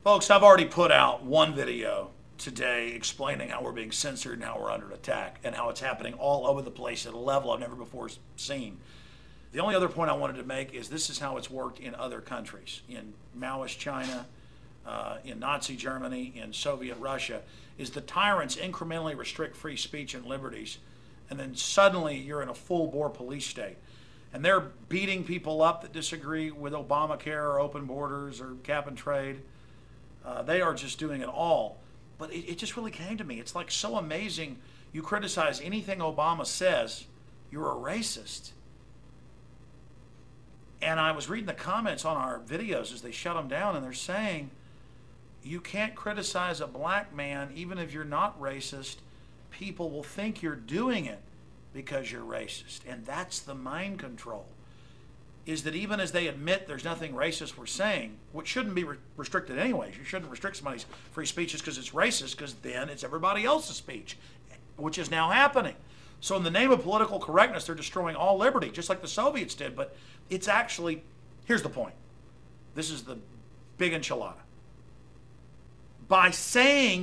Folks, I've already put out one video today explaining how we're being censored and how we're under attack and how it's happening all over the place at a level I've never before seen. The only other point I wanted to make is this is how it's worked in other countries. In Maoist China, in Nazi Germany, in Soviet Russia, is the tyrants incrementally restrict free speech and liberties, and then suddenly you're in a full-bore police state. And they're beating people up that disagree with Obamacare or open borders or cap and trade. They are just doing it all. But it just really came to me. It's like so amazing. You criticize anything Obama says, you're a racist. And I was reading the comments on our videos as they shut them down, and they're saying, you can't criticize a black man even if you're not racist. People will think you're doing it because you're racist. And that's the mind control. Is that even as they admit there's nothing racist we're saying, which shouldn't be restricted anyways. You shouldn't restrict somebody's free speech just because it's racist, because then it's everybody else's speech, which is now happening. So in the name of political correctness, they're destroying all liberty, just like the Soviets did. But it's actually, here's the point. This is the big enchilada. By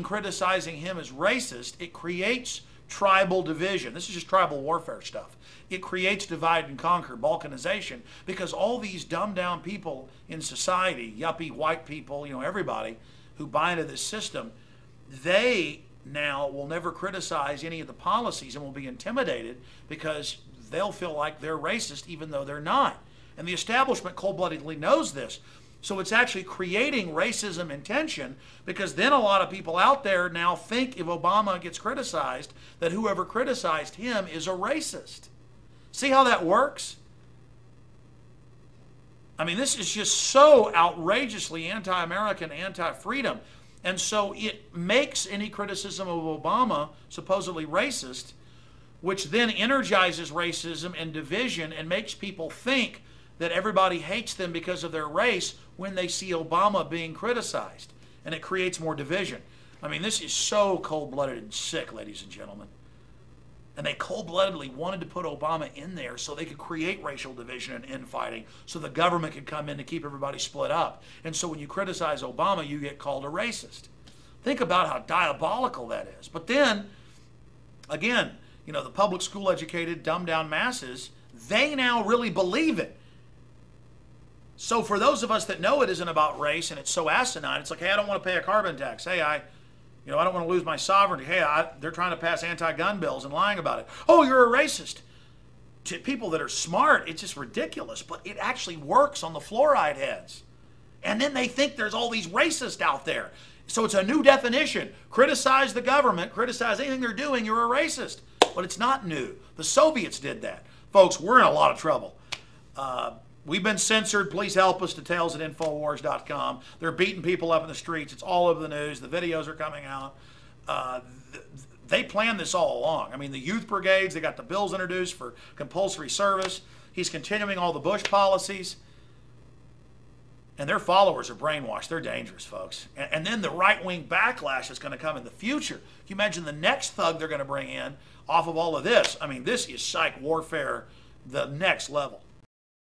criticizing him as racist, it creates tribal division. This is just tribal warfare stuff. It creates divide and conquer, balkanization, because all these dumbed down people in society, yuppie white people, everybody who buy into this system, they now will never criticize any of the policies and will be intimidated because they'll feel like they're racist even though they're not. And the establishment cold-bloodedly knows this. So it's actually creating racism and tension, because then a lot of people out there now think if Obama gets criticized, that whoever criticized him is a racist. See how that works? I mean, this is just so outrageously anti-American, anti-freedom. And so it makes any criticism of Obama supposedly racist, which then energizes racism and division and makes people think that everybody hates them because of their race when they see Obama being criticized. And it creates more division. I mean, this is so cold-blooded and sick, ladies and gentlemen. And they cold-bloodedly wanted to put Obama in there so they could create racial division and infighting, so the government could come in to keep everybody split up. And so when you criticize Obama, you get called a racist. Think about how diabolical that is. But then, again, the public school educated, dumbed down masses, they now really believe it. So for those of us that know it isn't about race and it's so asinine, it's like, hey, I don't want to pay a carbon tax. Hey, I don't want to lose my sovereignty. Hey, they're trying to pass anti-gun bills and lying about it. Oh, you're a racist. To people that are smart, it's just ridiculous. But it actually works on the fluoride heads. And then they think there's all these racists out there. So it's a new definition. Criticize the government, criticize anything they're doing, you're a racist. But it's not new. The Soviets did that. Folks, we're in a lot of trouble. We've been censored. Please help us. Details at Infowars.com. They're beating people up in the streets. It's all over the news. The videos are coming out. They planned this all along. I mean, the youth brigades, they got the bills introduced for compulsory service. He's continuing all the Bush policies. And their followers are brainwashed. They're dangerous, folks. And then the right-wing backlash is going to come in the future. Can you imagine the next thug they're going to bring in off of all of this? I mean, this is psych warfare, the next level.